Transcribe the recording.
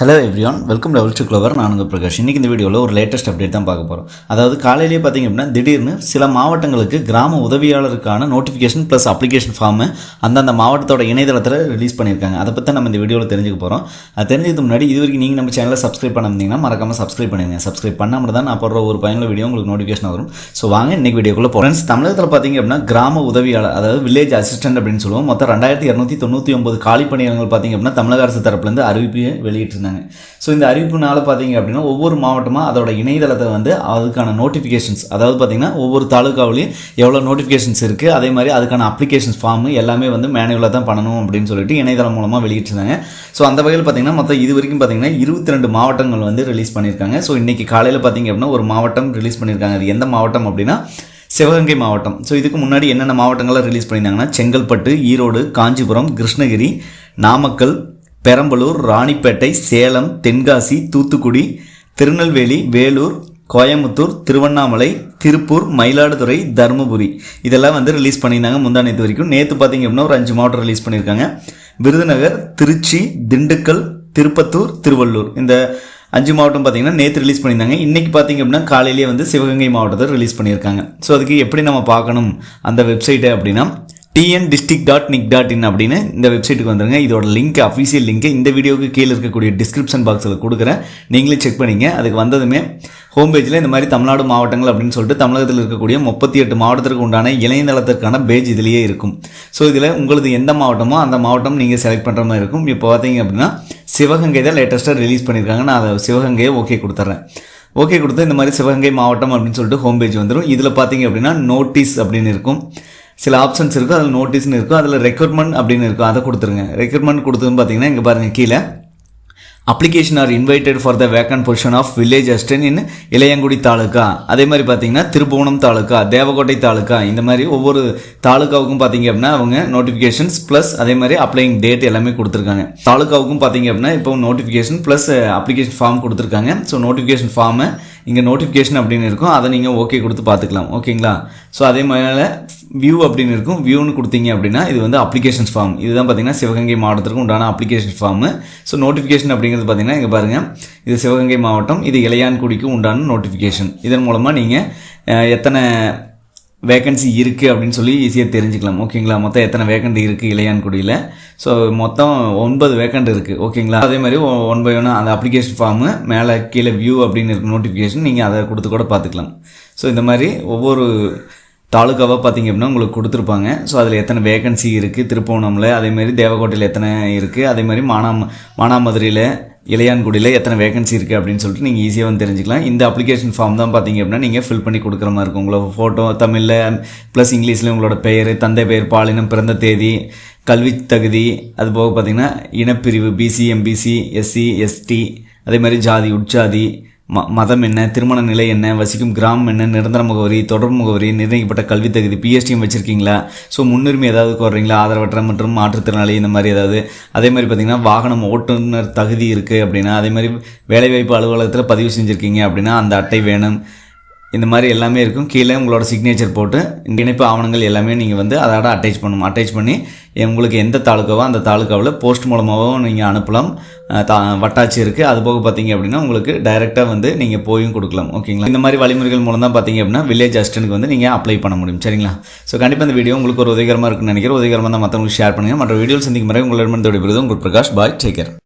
Hello everyone, welcome level to clover. நான் உங்கள் பிரகாஷ். இன்றைக்கி இந்த வீடியோவில் ஒரு லேட்டஸ்ட் அப்டேட் தான் பார்க்க போகிறோம். அதாவது காலையிலேயே பார்த்திங்க அப்படின்னா திடீர்னு சில மாவட்டங்களுக்கு கிராம உதவியாளருக்கான நோட்டிஃபிகேஷன் ப்ளஸ் அப்ளிகேஷன் ஃபார்மு அந்தந்த மாவட்டத்தோட இணையதளத்தில் ரிலீஸ் பண்ணியிருக்காங்க. அதை பற்றி நம்ம இந்த வீடியோவில் தெரிஞ்சுக்க போகிறோம். அது தெரிஞ்சதுக்கு முன்னாடி இது வரைக்கும் நீங்கள் நம்ம சேனலை சப்ஸ்கிரைப் பண்ணியிருந்தீங்கன்னா மறக்காமல் சப்ஸ்கிரைப் பண்ணிடுங்க. சப்ஸ்கிரைப் பண்ணாமல் தான் நான் போடுற ஒரு பயனுள்ள வீடியோ உங்களுக்கு நோட்டிஃபிகேஷன் வரும். ஸோ வாங்க இன்றைக்கி வீடியோக்குள்ளே போகிறேன். தமிழகத்தில் பார்த்திங்க அப்படின்னா கிராம உதவியாளர், அதாவது வில்லேஜ் அசிஸ்டன்ட் அப்படின்னு சொல்லுவோம். மொத்தம் 2299 காலி பணியிடங்கள் பார்த்திங்க அப்படின்னா தமிழக அரசு தரப்புலேருந்து அறிவிப்பை வெளியிட்டிருந்தாங்க. ஸோ இந்த அறிவிப்புனால பார்த்தீங்க அப்படின்னா ஒவ்வொரு மாவட்டமாக அதோட இணையதளத்தை வந்து அதுக்கான நோட்டிஃபிகேஷன்ஸ், அதாவது பார்த்திங்கன்னா ஒவ்வொரு தாலுக்காவிலையும் எவ்வளோ நோட்டிஃபிகேஷன்ஸ் இருக்குது, அதே மாதிரி அதுக்கான அப்ளிகேஷன்ஸ் ஃபார்மு எல்லாமே வந்து மேனுவலாக தான் பண்ணணும் அப்படின்னு சொல்லிட்டு இணையதளம் மூலமாக வெளியிட்டிருந்தாங்க. ஸோ அந்த வகையில் பார்த்திங்கன்னா மொத்தம் இது வரைக்கும் பார்த்திங்கன்னா 22 மாவட்டங்கள் வந்து ரிலீஸ் பண்ணியிருக்காங்க. ஸோ இன்றைக்கி காலையில் பார்த்திங்க அப்படின்னா ஒரு மாவட்டம் ரிலீஸ் பண்ணியிருக்காங்க. அது எந்த மாவட்டம் அப்படின்னா சிவகங்கை மாவட்டம். ஸோ இதுக்கு முன்னாடி என்னென்ன மாவட்டங்களை ரிலீஸ் பண்ணியிருந்தாங்கன்னா செங்கல்பட்டு, ஈரோடு, காஞ்சிபுரம், கிருஷ்ணகிரி, நாமக்கல், பெரம்பலூர், ராணிப்பேட்டை, சேலம், தென்காசி, தூத்துக்குடி, திருநெல்வேலி, வேலூர், கோயம்புத்தூர், திருவண்ணாமலை, திருப்பூர், மயிலாடுதுறை, தருமபுரி இதெல்லாம் வந்து ரிலீஸ் பண்ணியிருந்தாங்க முந்தா நேற்று வரைக்கும். நேற்று பார்த்திங்க அப்படின்னா ஒரு 5 மாவட்டம் ரிலீஸ் பண்ணியிருக்காங்க. விருதுநகர், திருச்சி, திண்டுக்கல், திருப்பத்தூர், திருவள்ளூர், இந்த 5 மாவட்டம் பார்த்திங்கன்னா நேற்று ரிலீஸ் பண்ணியிருந்தாங்க. இன்றைக்கி பார்த்திங்க அப்படின்னா காலையிலேயே வந்து சிவகங்கை மாவட்டத்தை ரிலீஸ் பண்ணியிருக்காங்க. ஸோ அதுக்கு எப்படி நம்ம பார்க்கணும் அந்த வெப்சைட்டை அப்படின்னா tndistrict.nic.in அப்படின்னு இந்த வெப்சைட்டுக்கு வந்துருங்க. இதோட லிங்க், அஃபீஷியல் லிங்க்கு இந்த வீடியோவுக்கு கீழே இருக்கக்கூடிய டிஸ்கிரிப்ஷன் பாக்ஸில் கொடுக்குறேன். நீங்களே செக் பண்ணிங்க. அதுக்கு வந்ததுமே ஹோம் பேஜில் இந்த மாதிரி தமிழ்நாடு மாவட்டங்கள் அப்படின்னு சொல்லிட்டு தமிழகத்தில் இருக்கக்கூடிய 38 மாவட்டத்திற்கு உண்டான இணையதளத்திற்கான பேஜ் இதிலேயே இருக்கும். ஸோ இதில் உங்களுக்கு எந்த மாவட்டமோ அந்த மாவட்டம் நீங்கள் செலக்ட் பண்ணுற மாதிரி இருக்கும். இப்போ பார்த்தீங்க அப்படின்னா சிவகங்கை தான் லேட்டஸ்ட்டாக ரிலீஸ் பண்ணியிருக்காங்க. நான் அதை சிவகங்கையை ஓகே கொடுத்துட்றேன். ஓகே கொடுத்து இந்த மாதிரி சிவகங்கை மாவட்டம் அப்படின்னு சொல்லிட்டு ஹோம் பேஜ் வந்துடும். இதில் பார்த்தீங்க அப்படின்னா நோட்டீஸ் அப்படின்னு இருக்கும், சில ஆப்ஷன்ஸ் இருக்கும், அதில் நோட்டீஸ்னு இருக்கும், அதில் ரெக்ரூட்மெண்ட் அப்படின்னு இருக்கும், அதை கொடுத்துருங்க. ரெக்ரூட்மெண்ட் கொடுத்ததுன்னு பார்த்தீங்கன்னா இங்கே பாருங்கள் கீழே application are invited for the vacant position of village assistant in Ilayangudi taluka. அதே மாதிரி பார்த்தீங்கன்னா திருப்புவனம் தாலுக்கா, தேவக்கோட்டை தாலுக்கா, இந்த மாதிரி ஒவ்வொரு தாலுக்காவுக்கும் பார்த்தீங்க அப்படின்னா அவங்க நோட்டிஃபிகேஷன்ஸ் ப்ளஸ் அதே மாதிரி அப்ளைங் டேட் எல்லாமே கொடுத்துருக்காங்க. தாலுக்காவுக்கும் பார்த்தீங்க அப்படின்னா இப்போ நோட்டிஃபிகேஷன் ப்ளஸ் அப்ளிகேஷன் ஃபார்ம் கொடுத்துருக்காங்க. ஸோ நோட்டிஃபிகேஷன் ஃபார்மை இங்கே நோட்டிஃபிகேஷன் அப்படின்னு இருக்கும், அதை நீங்கள் ஓகே கொடுத்து பார்த்துக்கலாம். ஓகேங்களா? ஸோ அதே மாதிரி வியூ அப்படின்னு இருக்கும். வியூன்னு கொடுத்தீங்க அப்படின்னா இது வந்து அப்ளிகேஷன்ஸ் ஃபார்ம். இதுதான் பார்த்தீங்கன்னா சிவகங்கை மாவட்டத்திற்கு உண்டான அப்ளிகேஷன் ஃபார்மு. ஸோ நோட்டிஃபிகேஷன் அப்படிங்கிறது பார்த்தீங்கன்னா இங்கே பாருங்கள், இது சிவகங்கை மாவட்டம், இது இளையான்குடிக்கு உண்டான நோட்டிஃபிகேஷன். இதன் மூலமாக நீங்கள் எத்தனை வேக்கன்சி இருக்குது அப்படின்னு சொல்லி ஈஸியாக தெரிஞ்சுக்கலாம். ஓகேங்களா? மொத்தம் எத்தனை வேக்கண்ட் இருக்குது இளையான்குடியில். ஸோ மொத்தம் 9 வேக்கண்ட் இருக்குது. ஓகேங்களா? அதே மாதிரி 1 by 1 அந்த அப்ளிகேஷன் ஃபார்மு மேலே கீழே வியூ அப்படின்னு இருக்குது நோட்டிஃபிகேஷன், நீங்கள் அதை கொடுத்து கூட பார்த்துக்கலாம். ஸோ இந்த மாதிரி ஒவ்வொரு தாலுக்காவாக பார்த்திங்க அப்படின்னா உங்களுக்கு கொடுத்துருப்பாங்க. ஸோ அதில் எத்தனை வேக்கன்சி இருக்குது திருப்பூணமில், அதேமாதிரி தேவக்கோட்டையில் எத்தனை இருக்குது, அதேமாதிரி மானாமதுரையில், இளையான்குடியில் எத்தனை வேகன்சி இருக்குது அப்படின்னு சொல்லிட்டு நீங்கள் ஈஸியாக வந்து தெரிஞ்சுக்கலாம். இந்த அப்ளிகேஷன் ஃபார்ம் தான் பார்த்திங்க அப்படின்னா நீங்கள் ஃபில் பண்ணி கொடுக்குற மாதிரி இருக்கும். உங்களோட ஃபோட்டோ தமிழில் ப்ளஸ் இங்கிலீஷில் உங்களோட பெயர், தந்தை பெயர், பாலினம், பிறந்த தேதி, கல்வி தகுதி, அது போக பார்த்திங்கன்னா இனப்பிரிவு பிசி, எம்பிசி, எஸ்சி, எஸ்டி, அதே மாதிரி ஜாதி, உட்ஜாதி, மதம் என்ன, திருமண நிலை என்ன, வசிக்கும் கிராமம் என்ன, நிரந்தர முகவரி, தொடர் முகவரி, நிர்ணயிக்கப்பட்ட கல்வி தகுதி, பிஎஸ்டிஎம் வச்சுருக்கீங்களா, ஸோ முன்னுரிமை ஏதாவது கோர்றீங்களா, ஆதரவற்ற மற்றும் மாற்றுத்திறனாளி, இந்த மாதிரி ஏதாவது, அதே மாதிரி பார்த்திங்கன்னா வாகனம் ஓட்டுநர் தகுதி இருக்குது அப்படின்னா, அதே மாதிரி வேலைவாய்ப்பு அலுவலகத்தில் பதிவு செஞ்சுருக்கீங்க அப்படின்னா அந்த அட்டை வேணும். இந்த மாதிரி எல்லாமே இருக்கும். கீழே உங்களோட சிக்னேச்சர் போட்டு இந்த இணைப்பு ஆவணங்கள் எல்லாமே நீங்கள் வந்து அதோட அட்டாச் பண்ணணும். அட்டாச் பண்ணி உங்களுக்கு எந்த தாலுக்காவோ அந்த தாலுக்காவில் போஸ்ட் மூலமாகவும் நீங்கள் அனுப்பலாம். வட்டாட்சி இருக்குது. அது போக பார்த்தீங்க அப்படின்னா உங்களுக்கு டைரெக்டாக வந்து நீங்கள் போயும் கொடுக்கலாம். ஓகேங்களா? இந்த மாதிரி வழிமுறைகள் மூலம் தான் பார்த்தீங்க அப்படின்னா வில்லேஜ் அசிஸ்டன்ட்க்கு வந்து நீங்கள் அப்ளை பண்ண முடியும். சரிங்களா? ஸோ கண்டிப்பாக இந்த வீடியோ உங்களுக்கு ஒரு உதவிகரமாக இருக்குன்னு நினைக்கிறேன். உதவிகரமாக தான் மற்றவங்களுக்கு ஷேர் பண்ணுங்கள். மற்ற வீடியோ சந்திக்கும் முறை உங்களிடமிருந்து விடைபெறுவது உங்கள் பிரகாஷ். பாய், டேக் கேர்.